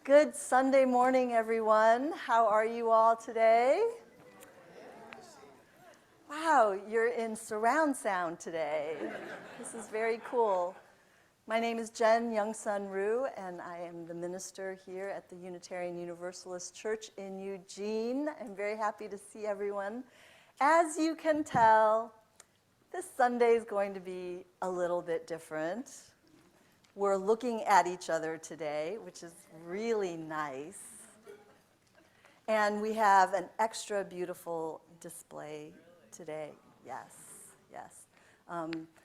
Good Sunday morning, everyone. How are you all today? Wow, you're in surround sound today. This is very cool. My name is Youngsun, and I am the minister here at the Unitarian Universalist Church in Eugene. I'm very happy to see everyone. As you can tell, this Sunday is going to be a little bit different. We're looking at each other today, which is really nice. And we have an extra beautiful display today. Yes, yes.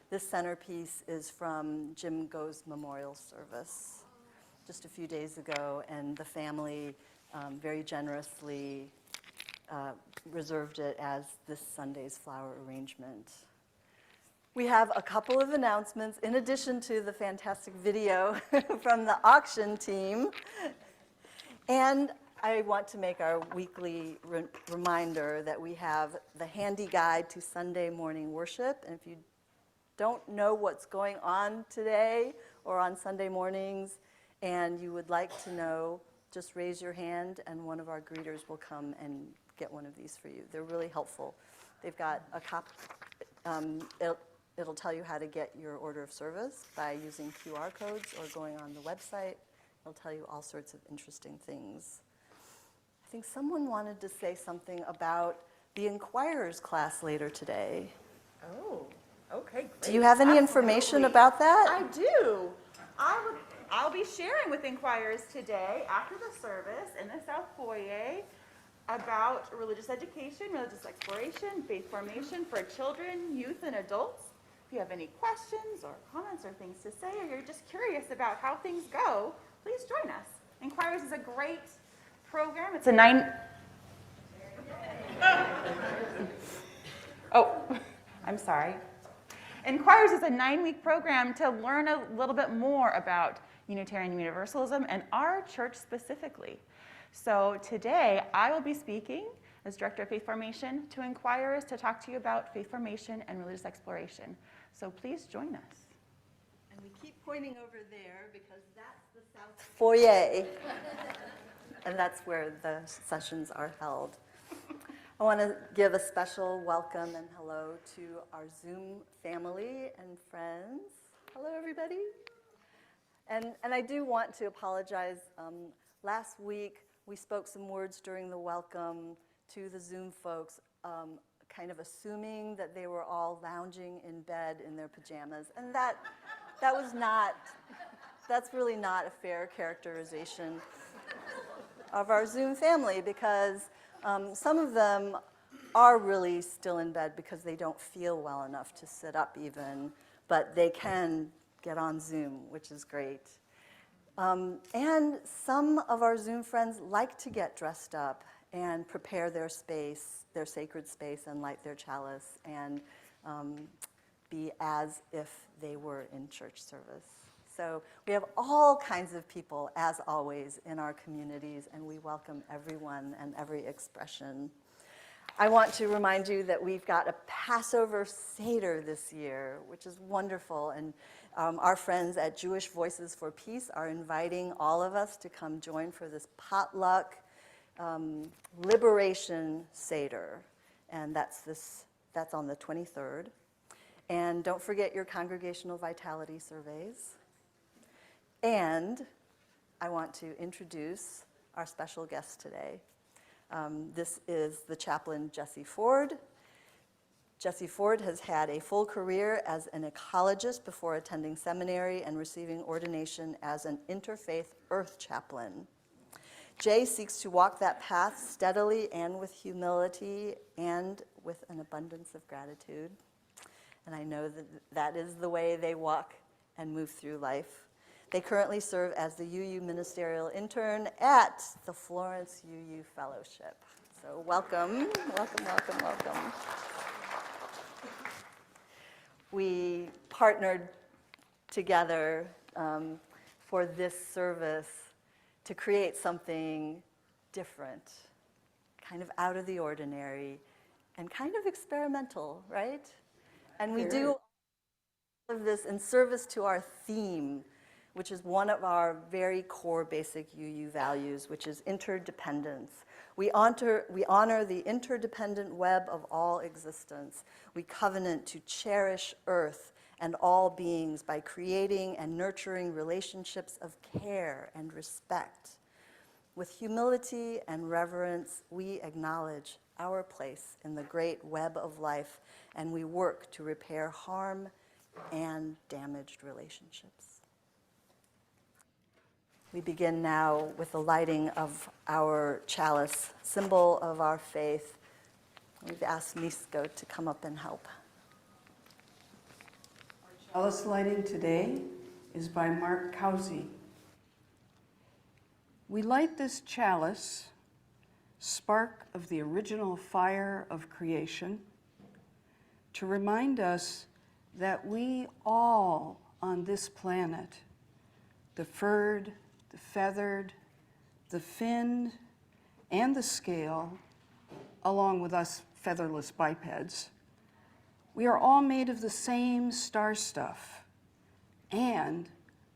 This centerpiece is from Jim Go's memorial service just a few days ago, and the family very generously reserved it as this Sunday's flower arrangement. We have a couple of announcements in addition to the fantastic video from the auction team. And I want to make our weekly reminder that we have the handy guide to Sunday morning worship. And if you don't know what's going on today or on Sunday mornings and you would like to know, just raise your hand and one of our greeters will come and get one of these for you. They're really helpful. They've got a copy. It'll tell you how to get your order of service by using QR codes or going on the website. It'll tell you all sorts of interesting things. I think someone wanted to say something about the Inquirers class later today. Oh, okay, great. Do you have any information about that? I do. I'll be sharing with Inquirers today after the service in the South Foyer about religious education, religious exploration, faith formation for children, youth, and adults. If you have any questions or comments or things to say, or you're just curious about how things go, please join us. Inquirers is a great program. It's a I'm sorry. Inquirers is a 9-week program to learn a little bit more about Unitarian Universalism and our church specifically. So today, I will be speaking as Director of Faith Formation to Inquirers to talk to you about faith formation and religious exploration. So please join us. And we keep pointing over there because that's the South Foyer. And that's where the sessions are held. I want to give a special welcome and hello to our Zoom family and friends. Hello, everybody. And I do want to apologize. Last week, we spoke some words during the welcome to the Zoom folks, kind of assuming that they were all lounging in bed in their pajamas. And that's really not a fair characterization of our Zoom family, because some of them are really still in bed because they don't feel well enough to sit up even, but they can get on Zoom, which is great. And some of our Zoom friends like to get dressed up and prepare their space, their sacred space, and light their chalice and be as if they were in church service. So we have all kinds of people, as always, in our communities, and we welcome everyone and every expression. I want to remind you that we've got a Passover Seder this year, which is wonderful, and our friends at Jewish Voices for Peace are inviting all of us to come join for this potluck Liberation Seder, and that's on the 23rd. And don't forget your congregational vitality surveys. And I want to introduce our special guest today. This is the chaplain, Jesse Ford. Jesse Ford has had a full career as an ecologist before attending seminary and receiving ordination as an interfaith earth chaplain. Jay seeks to walk that path steadily and with humility and with an abundance of gratitude. And I know that is the way they walk and move through life. They currently serve as the UU ministerial intern at the Florence UU Fellowship. So welcome, welcome, welcome, welcome. We partnered together for this service to create something different, kind of out of the ordinary, and kind of experimental, right? And we do all of this in service to our theme, which is one of our very core basic UU values, which is interdependence. We honor the interdependent web of all existence. We covenant to cherish Earth and all beings by creating and nurturing relationships of care and respect. With humility and reverence, we acknowledge our place in the great web of life, and we work to repair harm and damaged relationships. We begin now with the lighting of our chalice, symbol of our faith. We've asked Nisko to come up and help. Chalice lighting today is by Mark Causi. We light this chalice, spark of the original fire of creation, to remind us that we all on this planet, the furred, the feathered, the finned, and the scale, along with us featherless bipeds, we are all made of the same star stuff, and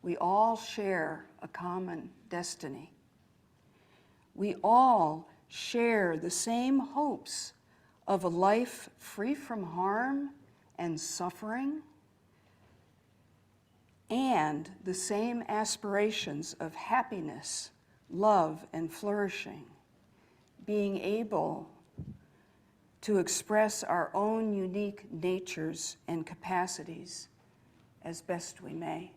we all share a common destiny. We all share the same hopes of a life free from harm and suffering, and the same aspirations of happiness, love, and flourishing, being able to express our own unique natures and capacities as best we may.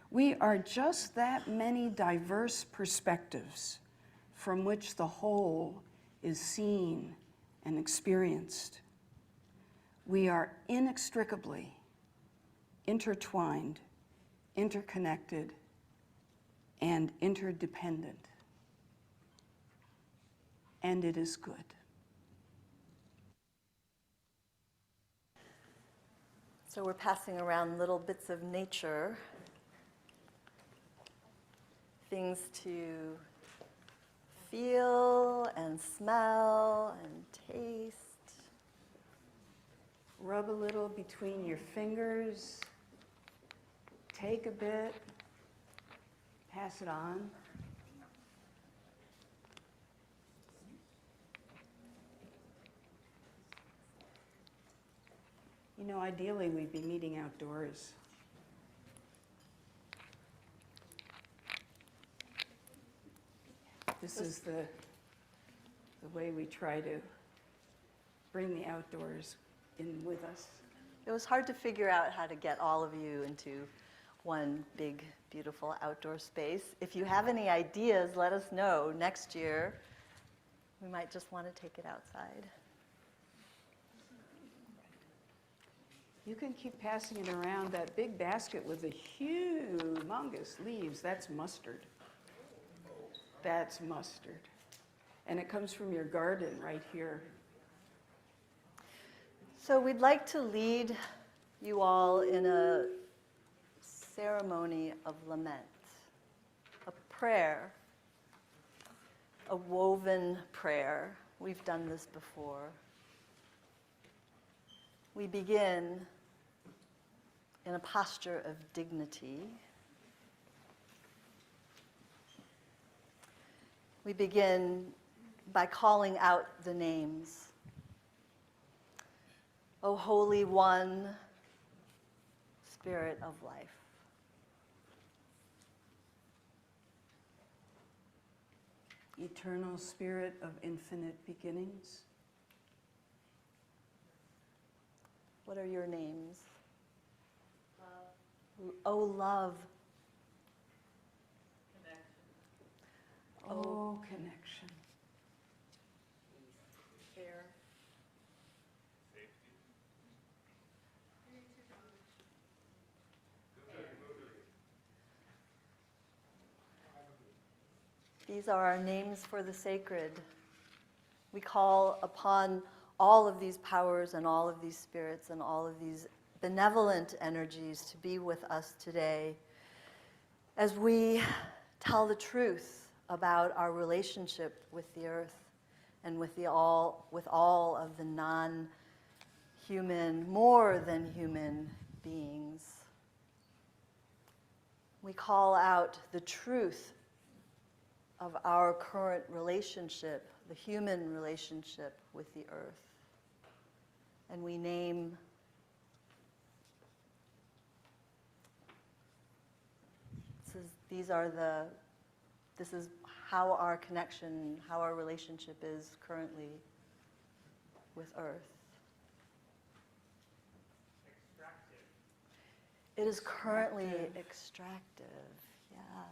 We are just that many diverse perspectives from which the whole is seen and experienced. We are inextricably intertwined, interconnected, and interdependent. And it is good. So we're passing around little bits of nature, things to feel and smell and taste. Rub a little between your fingers, take a bit, pass it on. You know, ideally we'd be meeting outdoors. This is the way we try to bring the outdoors in with us. It was hard to figure out how to get all of you into one big, beautiful outdoor space. If you have any ideas, let us know. Next year, we might just want to take it outside. You can keep passing it around. That big basket with the humongous leaves, that's mustard. That's mustard. And it comes from your garden right here. So we'd like to lead you all in a ceremony of lament, a prayer, a woven prayer. We've done this before. We begin in a posture of dignity. We begin by calling out the names. O Holy One, Spirit of life. Eternal Spirit of infinite beginnings. What are your names? Love. O love. Connection. Oh, connection. Care. These are our names for the sacred. We call upon all of these powers and all of these spirits and all of these benevolent energies to be with us today as we tell the truth about our relationship with the earth and with all of the non-human, more than human beings. We call out the truth of our current relationship, the human relationship with the earth. And we name this is how our connection, how our relationship is currently with earth. It is currently extractive, yeah.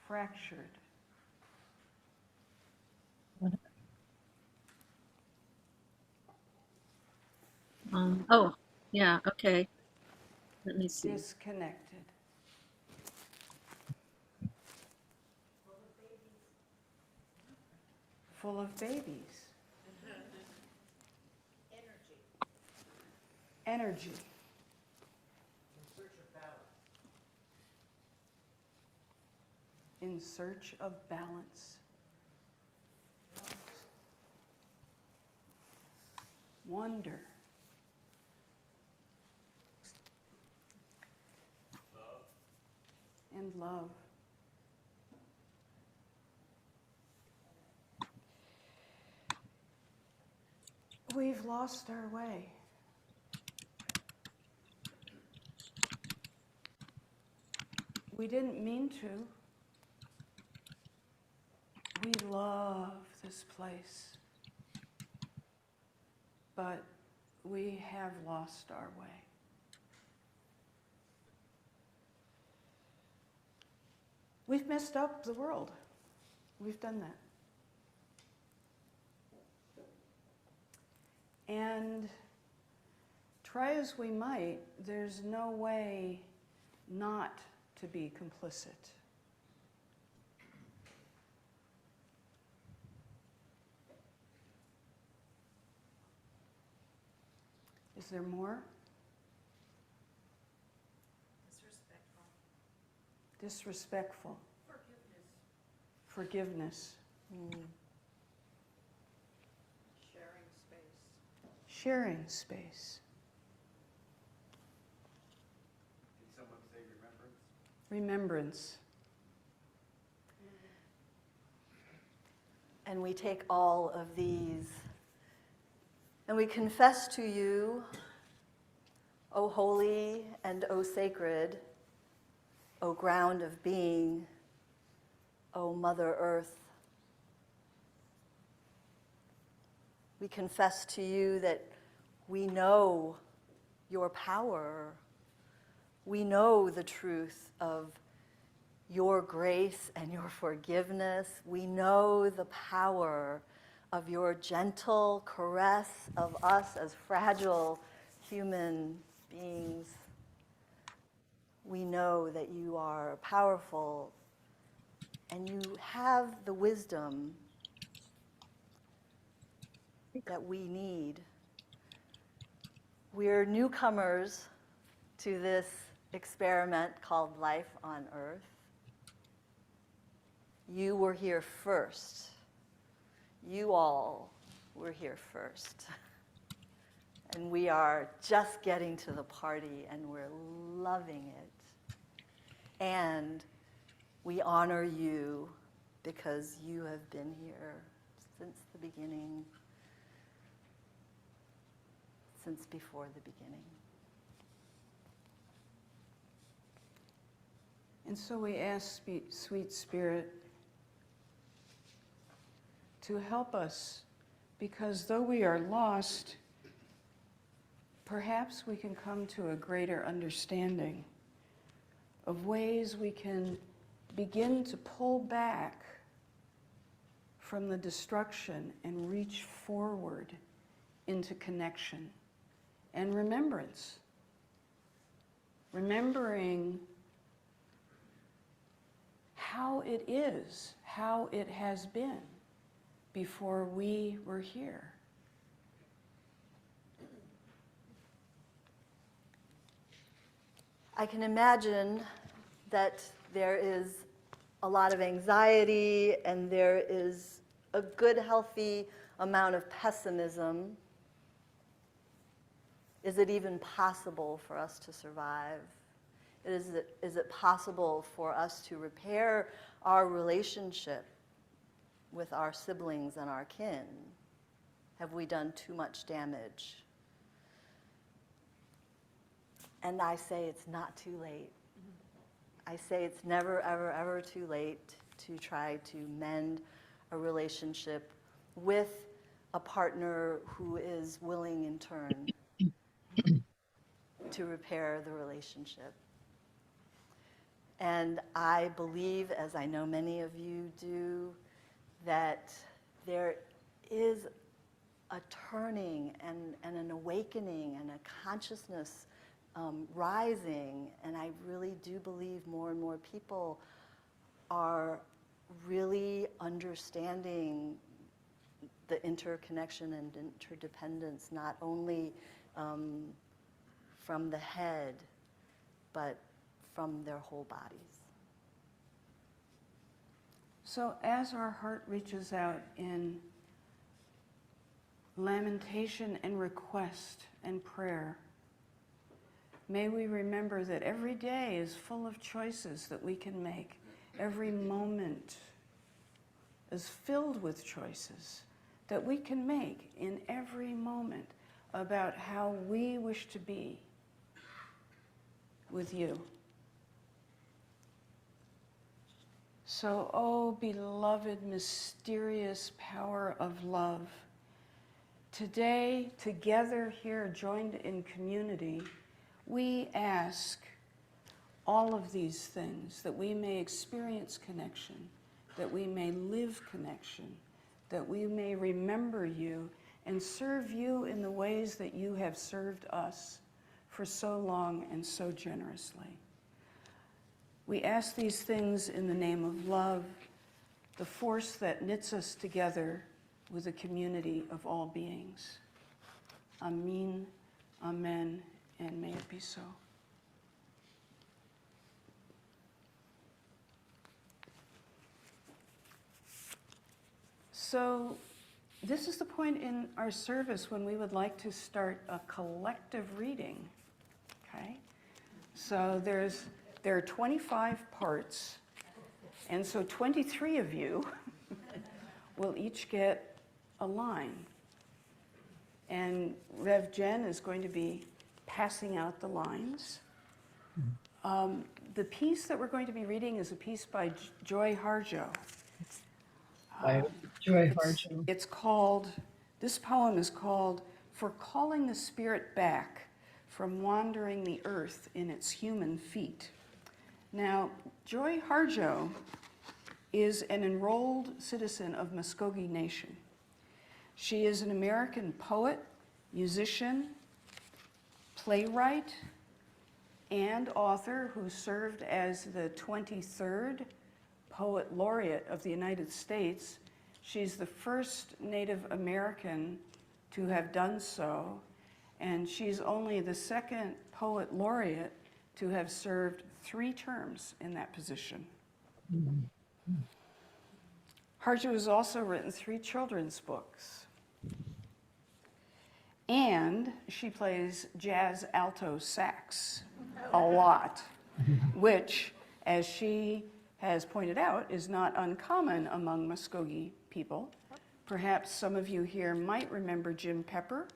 Fractured. Oh, yeah, okay. Let me see. Disconnected. Full of babies. Energy. In search of balance. Wonder. And love. We've lost our way. We didn't mean to. We love this place. But we have lost our way. We've messed up the world. We've done that. And try as we might, there's no way not to be complicit. Is there more? Disrespectful. Forgiveness. Sharing space. Did someone say remembrance? Remembrance. And we take all of these and we confess to you, O holy and O sacred, O ground of being, O Mother Earth. We confess to you that we know your power. We know the truth of your grace and your forgiveness. We know the power of your gentle caress of us as fragile human beings. We know that you are powerful and you have the wisdom that we need. We're newcomers to this experiment called life on Earth. You were here first. You all were here first. And we are just getting to the party and we're loving it. And we honor you because you have been here since the beginning, since before the beginning. And so we ask Sweet Spirit to help us, because though we are lost, perhaps we can come to a greater understanding of ways we can begin to pull back from the destruction and reach forward into connection and remembrance. Remembering how it is, how it has been before we were here. I can imagine that there is a lot of anxiety and there is a good, healthy amount of pessimism. Is it even possible for us to survive? Is it possible for us to repair our relationship with our siblings and our kin? Have we done too much damage? And I say it's not too late. I say it's never, ever, ever too late to try to mend a relationship with a partner who is willing in turn to repair the relationship. And I believe, as I know many of you do, that there is a turning and an awakening and a consciousness rising. And I really do believe more and more people are really understanding the interconnection and interdependence, not only from the head, but from their whole bodies. So as our heart reaches out in lamentation and request and prayer, may we remember that every day is full of choices that we can make. Every moment is filled with choices that we can make in every moment about how we wish to be with you. So, oh, beloved, mysterious power of love, today, together here, joined in community, we ask all of these things, that we may experience connection, that we may live connection, that we may remember you and serve you in the ways that you have served us for so long and so generously. We ask these things in the name of love, the force that knits us together with a community of all beings. Amen, amen, and may it be so. So this is the point in our service when we would like to start a collective reading, okay? So there are 25 parts, and so 23 of you will each get a line. And Rev Jen is going to be passing out the lines. The piece that we're going to be reading is a piece by Joy Harjo. By Joy Harjo. It's called, this poem is called For Calling the Spirit Back from Wandering the Earth in Its Human Feet. Now, Joy Harjo is an enrolled citizen of Muskogee Nation. She is an American poet, musician, playwright, and author who served as the 23rd Poet Laureate of the United States. She's the first Native American to have done so, and she's only the second Poet Laureate to have served 3 terms in that position. Harjo has also written 3 children's books. And she plays jazz alto sax a lot, which, as she has pointed out, is not uncommon among Muskogee people. Perhaps some of you here might remember Jim Pepper,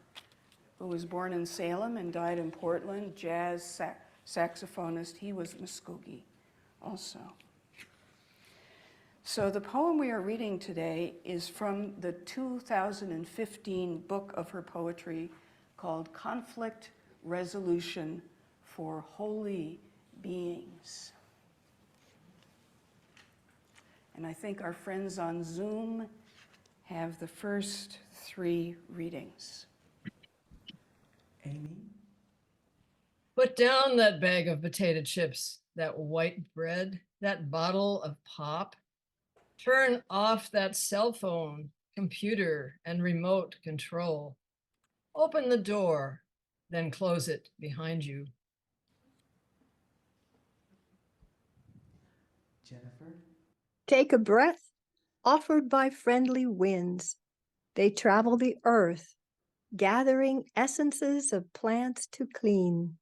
who was born in Salem and died in Portland, jazz saxophonist. He was Muskogee also. So the poem we are reading today is from the 2015 book of her poetry called Conflict Resolution for Holy Beings. And I think our friends on Zoom have the first 3 readings. Amy? Put down that bag of potato chips, that white bread, that bottle of pop. Turn off that cell phone, computer, and remote control. Open the door, then close it behind you. Jennifer? Take a breath, offered by friendly winds. They travel the earth, gathering essences of plants to clean.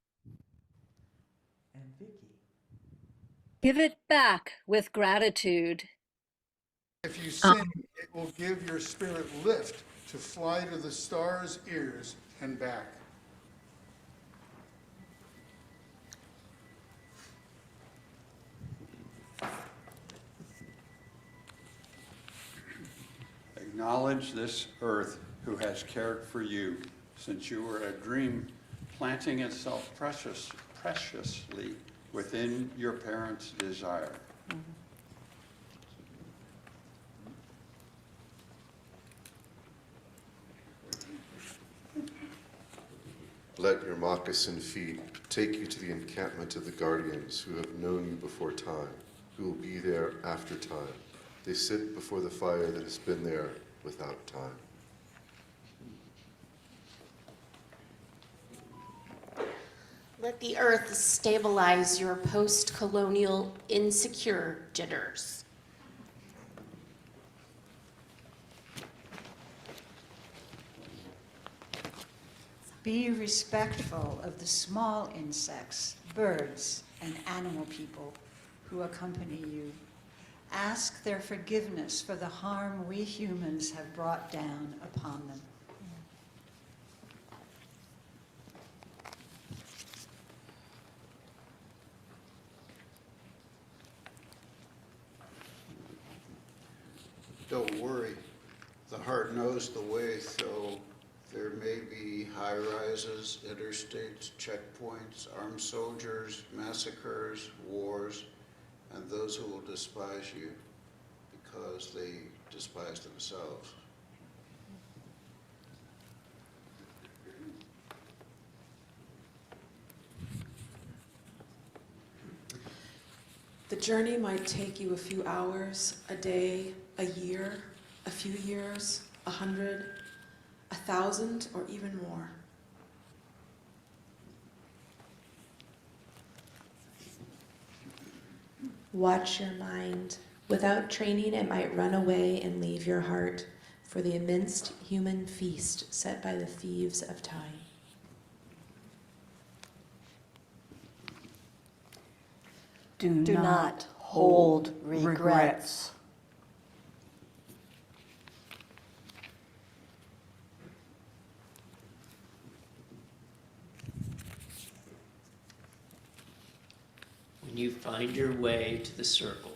And Vicky? Give it back with gratitude. If you sing, it will give your spirit lift to fly to the stars' ears and back. Acknowledge this earth who has cared for you since you were a dream, planting itself preciously within your parents' desire. Let your moccasin feet take you to the encampment of the guardians who have known you before time, who will be there after time. They sit before the fire that has been there without time. Let the earth stabilize your post-colonial insecure jitters. Be respectful of the small insects, birds, and animal people who accompany you. Ask their forgiveness for the harm we humans have brought down upon them. Don't worry, the heart knows the way, so there may be high-rises, interstates, checkpoints, armed soldiers, massacres, wars, and those who will despise you because they despise themselves. The journey might take you a few hours, a day, a year, a few years, 100, 1,000, or even more. Watch your mind. Without training, it might run away and leave your heart for the immense human feast set by the thieves of time. Do not hold regrets. When you find your way to the circle,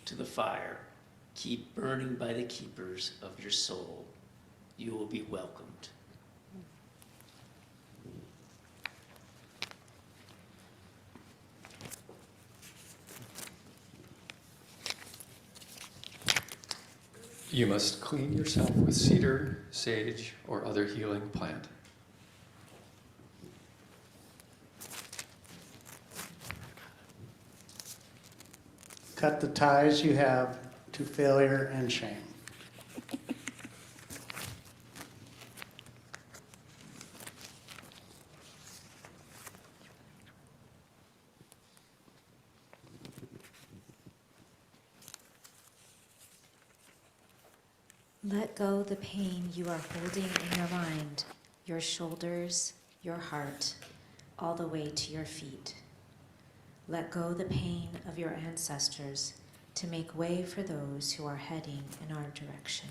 to the fire, keep burning by the keepers of your soul. You will be welcomed. You must clean yourself with cedar, sage, or other healing plant. Cut the ties you have to failure and shame. Let go the pain you are holding in your mind, your shoulders, your heart, all the way to your feet. Let go the pain of your ancestors to make way for those who are heading in our direction.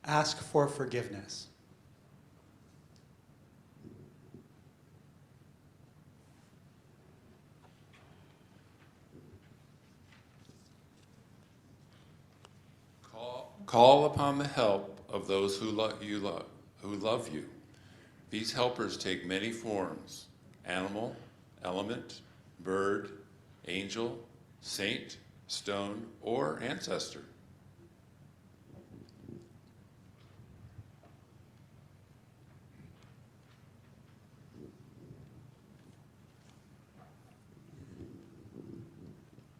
Ask for forgiveness. Call upon the help of those who love you. These helpers take many forms: animal, element, bird, angel, saint, stone, or ancestor.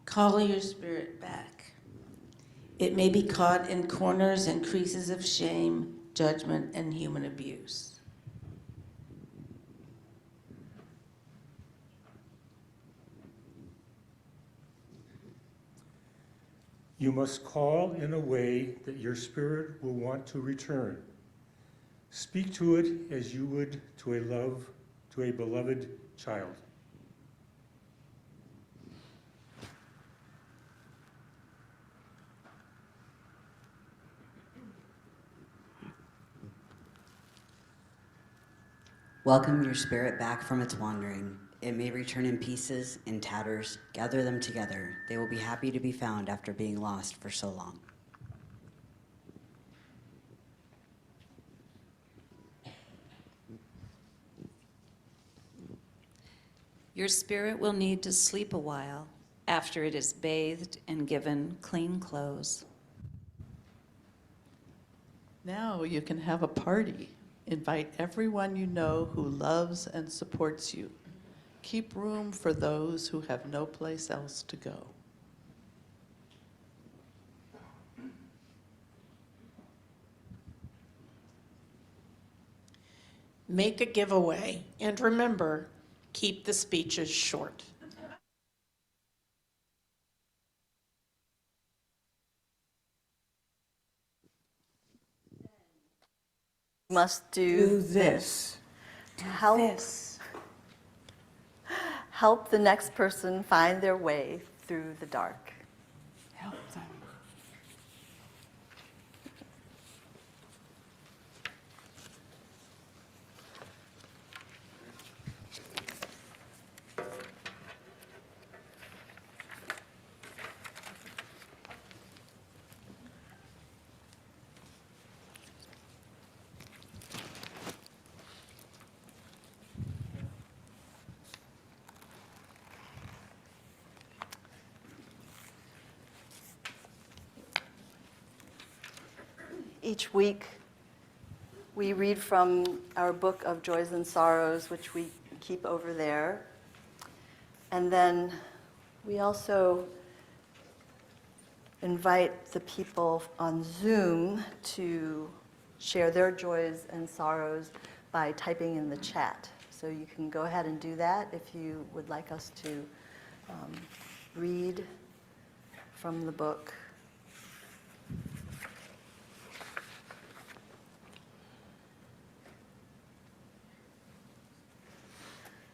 Call your spirit back. It may be caught in corners and creases of shame, judgment, and human abuse. You must call in a way that your spirit will want to return. Speak to it as you would to a beloved child. Welcome your spirit back from its wandering. It may return in pieces, in tatters. Gather them together. They will be happy to be found after being lost for so long. Your spirit will need to sleep a while after it is bathed and given clean clothes. Now you can have a party. Invite everyone you know who loves and supports you. Keep room for those who have no place else to go. Make a giveaway, and remember, keep the speeches short. Must do this to help the next person find their way through the dark. Help them. Each week, we read from our book of Joys and Sorrows, which we keep over there. And then we also invite the people on Zoom to share their joys and sorrows by typing in the chat. So you can go ahead and do that if you would like us to read from the book.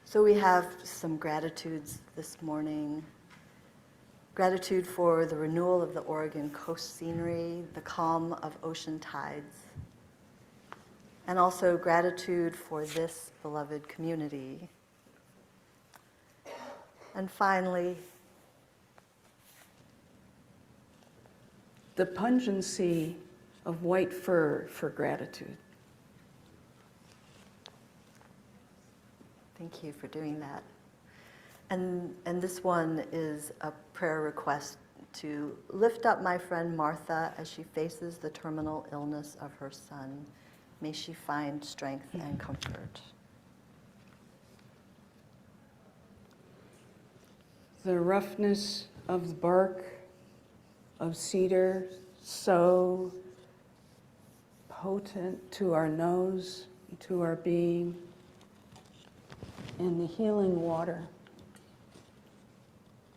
So we have some gratitudes this morning. Gratitude for the renewal of the Oregon coast scenery, the calm of ocean tides, and also gratitude for this beloved community. And finally, the pungency of white fur for gratitude. Thank you for doing that. And this one is a prayer request to lift up my friend Martha as she faces the terminal illness of her son. May she find strength and comfort. The roughness of the bark of cedar, so potent to our nose, to our being, and the healing water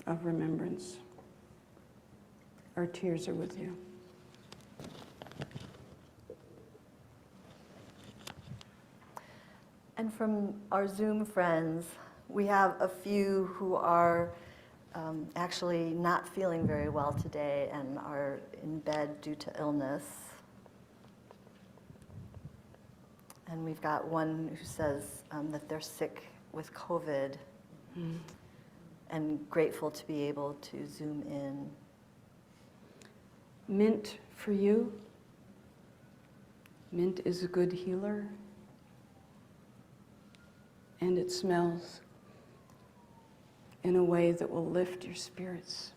of remembrance. Our tears are with you. And from our Zoom friends, we have a few who are actually not feeling very well today and are in bed due to illness. And we've got one who says that they're sick with COVID and grateful to be able to Zoom in. Mint for you. Mint is a good healer. And it smells in a way that will lift your spirits.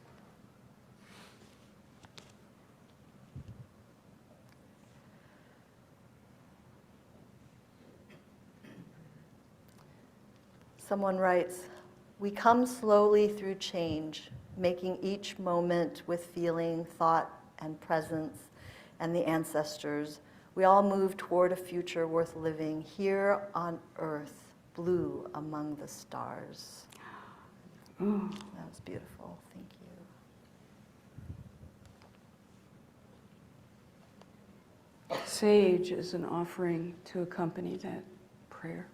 Someone writes, "We come slowly through change, making each moment with feeling, thought, and presence, and the ancestors. We all move toward a future worth living here on earth, blue among the stars." Oh. That was beautiful. Thank you. sage as an offering to accompany that prayer.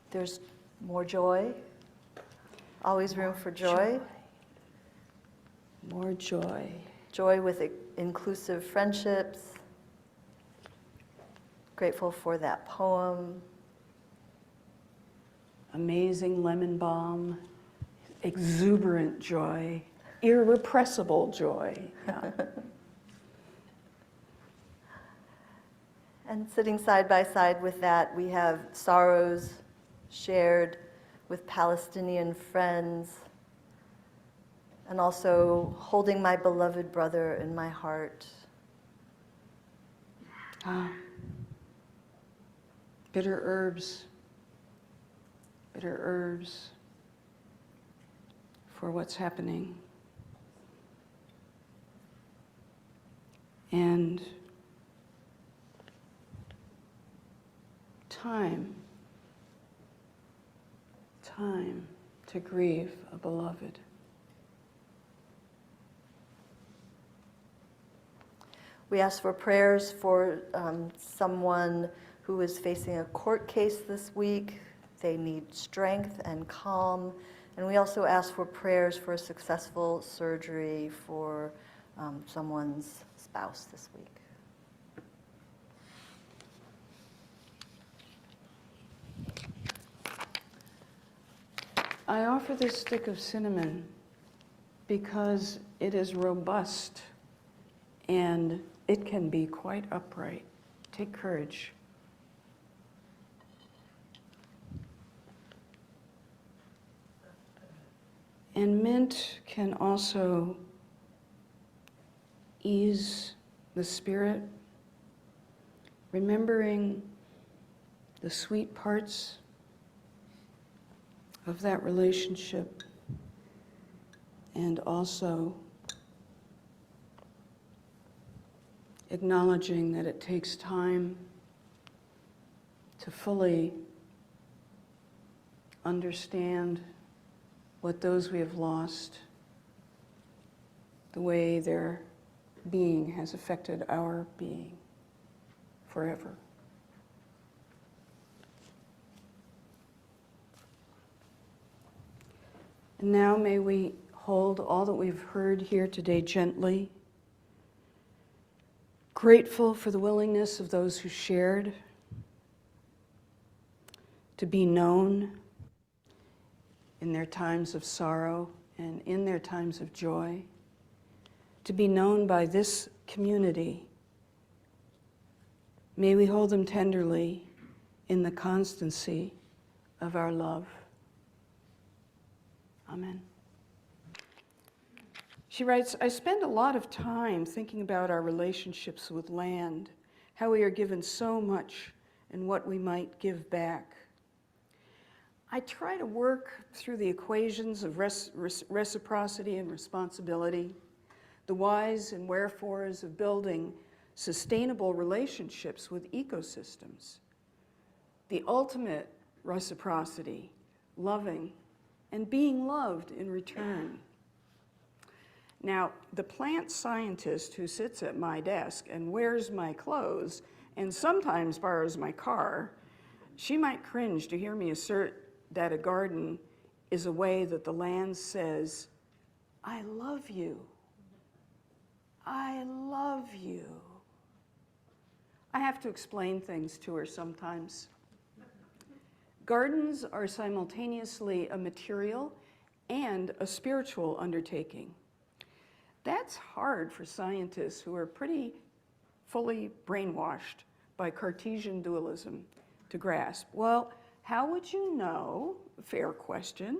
There's more joy. Always room for joy. More joy. Joy with inclusive friendships. Grateful for that poem. Amazing lemon balm. Exuberant joy. Irrepressible joy. Yeah. And sitting side by side with that, we have sorrows shared with Palestinian friends, and also holding my beloved brother in my heart. Bitter herbs. Bitter herbs for what's happening. And time to grieve a beloved. We ask for prayers for someone who is facing a court case this week. They need strength and calm. And we also ask for prayers for a successful surgery for someone's spouse this week. I offer this stick of cinnamon because it is robust and it can be quite upright. Take courage. And mint can also ease the spirit, remembering the sweet parts of that relationship, and also acknowledging that it takes time to fully understand what those we have lost, the way their being has affected our being forever. And now may we hold all that we've heard here today gently, grateful for the willingness of those who shared to be known in their times of sorrow and in their times of joy, to be known by this community. May we hold them tenderly in the constancy of our love. Amen. She writes, I spend a lot of time thinking about our relationships with land, how we are given so much and what we might give back. I try to work through the equations of reciprocity and responsibility, the whys and wherefores of building sustainable relationships with ecosystems, the ultimate reciprocity, loving, and being loved in return. Now, the plant scientist who sits at my desk and wears my clothes and sometimes borrows my car, she might cringe to hear me assert that a garden is a way that the land says, I love you. I love you. I have to explain things to her sometimes. Gardens are simultaneously a material and a spiritual undertaking. That's hard for scientists who are pretty fully brainwashed by Cartesian dualism to grasp. Well, how would you know, fair question,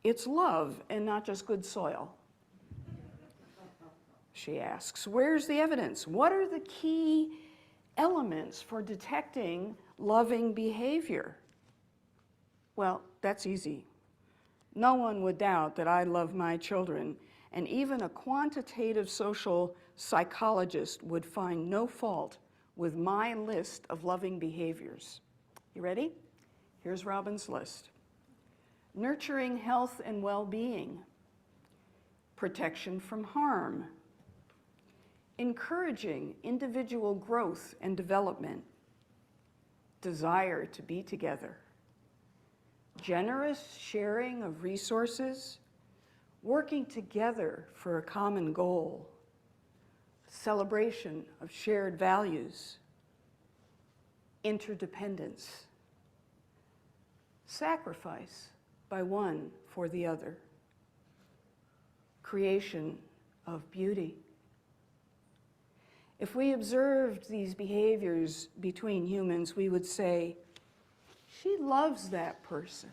it's love and not just good soil? She asks, where's the evidence? What are the key elements for detecting loving behavior? Well, that's easy. No one would doubt that I love my children, and even a quantitative social psychologist would find no fault with my list of loving behaviors. You ready? Here's Robin's list. Nurturing health and well-being, protection from harm, encouraging individual growth and development, desire to be together, generous sharing of resources, working together for a common goal, celebration of shared values, interdependence, sacrifice by one for the other, creation of beauty. If we observed these behaviors between humans, we would say, she loves that person.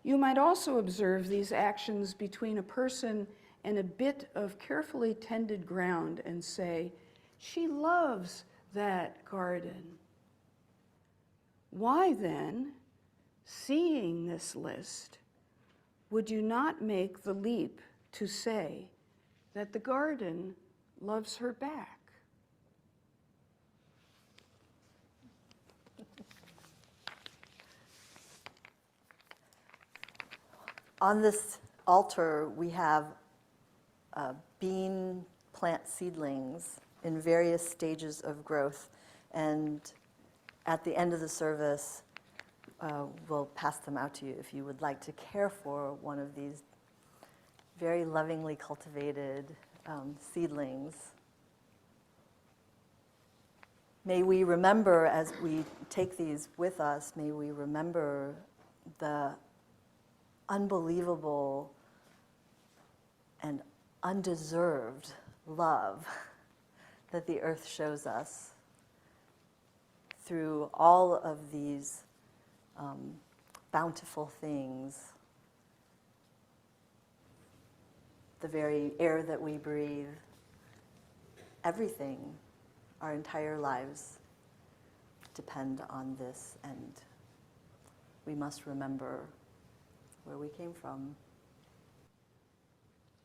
You might also observe these actions between a person and a bit of carefully tended ground and say, she loves that garden. Why then, seeing this list, would you not make the leap to say that the garden loves her back? On this altar, we have bean plant seedlings in various stages of growth. And at the end of the service, we'll pass them out to you if you would like to care for one of these very lovingly cultivated seedlings. May we remember, as we take these with us, may we remember the unbelievable and undeserved love that the earth shows us through all of these bountiful things, the very air that we breathe, everything, our entire lives depend on this, and we must remember where we came from.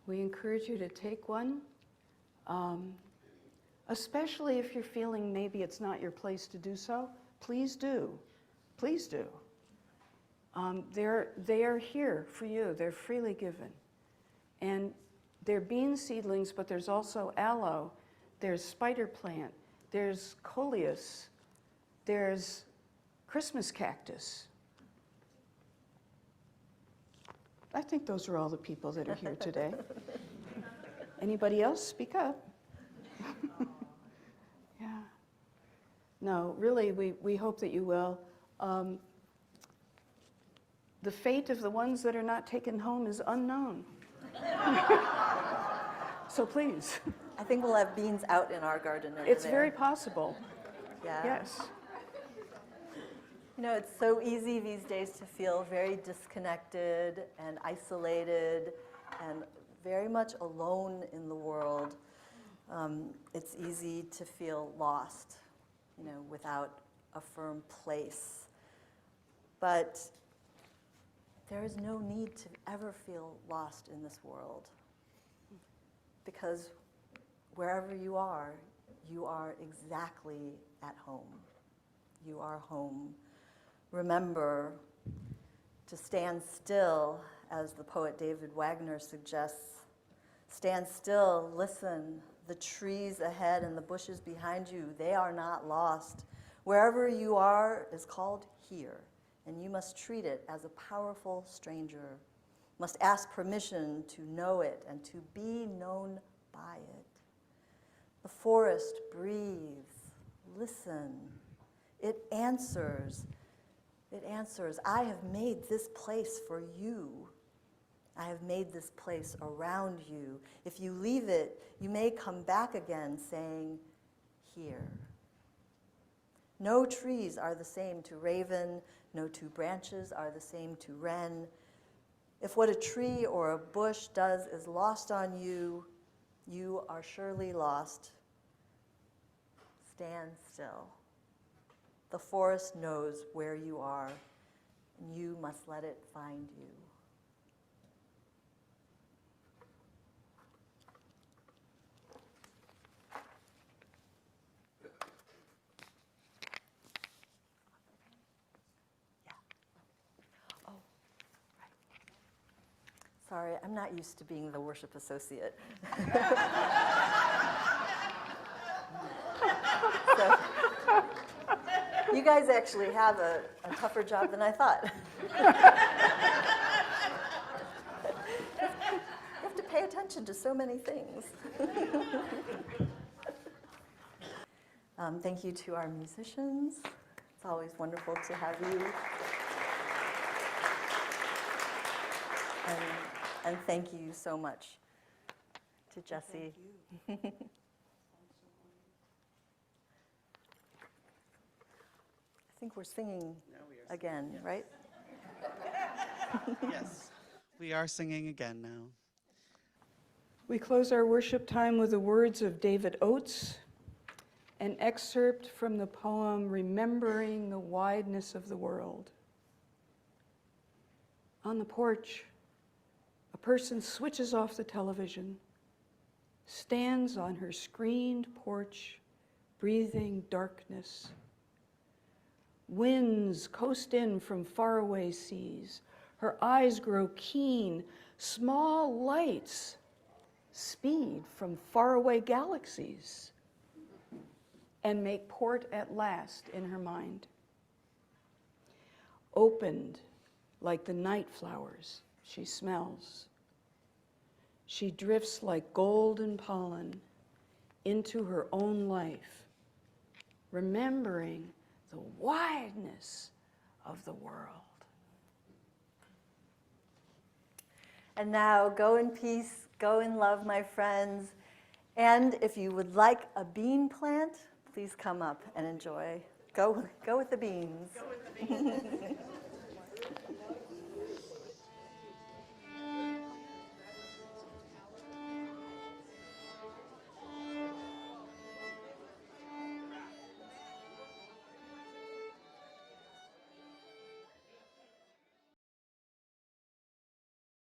We encourage you to take one, especially if you're feeling maybe it's not your place to do so. Please do. Please do. They are here for you. They're freely given. And they're bean seedlings, but there's also aloe, there's spider plant, there's coleus, there's Christmas cactus. I think those are all the people that are here today. Anybody else? Speak up. Yeah. No, really, we hope that you will. The fate of the ones that are not taken home is unknown. So please. I think we'll have beans out in our garden over It's there. very possible. Yeah. Yes. You know, it's so easy these days to feel very disconnected and isolated and very much alone in the world. It's easy to feel lost, you know, without a firm place. But there is no need to ever feel lost in this world, because wherever you are exactly at home. You are home. Remember to stand still, as the poet David Wagner suggests. Stand still, listen. The trees ahead and the bushes behind you, they are not lost. Wherever you are is called here, and you must treat it as a powerful stranger. Must ask permission to know it and to be known by it. The forest breathes. Listen. It answers. It answers, I have made this place for you. I have made this place around you. If you leave it, you may come back again saying, here. No trees are the same to raven, no two branches are the same to wren. If what a tree or a bush does is lost on you, you are surely lost. Stand still. The forest knows where you are, and you must let it find you. Sorry, I'm not used to being the worship associate. So, you guys actually have a tougher job than I thought. You have to pay attention to so many things. Thank you to our musicians. It's always wonderful to have you. And thank you so much to Jesse. I think we're singing again, right? Yes, we are singing again now. We close our worship time with the words of David Oates, an excerpt from the poem Remembering the Wideness of the World. On the porch, a person switches off the television, stands on her screened porch, breathing darkness. Winds coast in from faraway seas. Her eyes grow keen. Small lights speed from faraway galaxies and make port at last in her mind. Opened like the night flowers she smells. She drifts like golden pollen into her own life, remembering the wideness of the world. And now go in peace, go in love, my friends. And if you would like a bean plant, please come up and enjoy. Go with the beans. Go with the beans.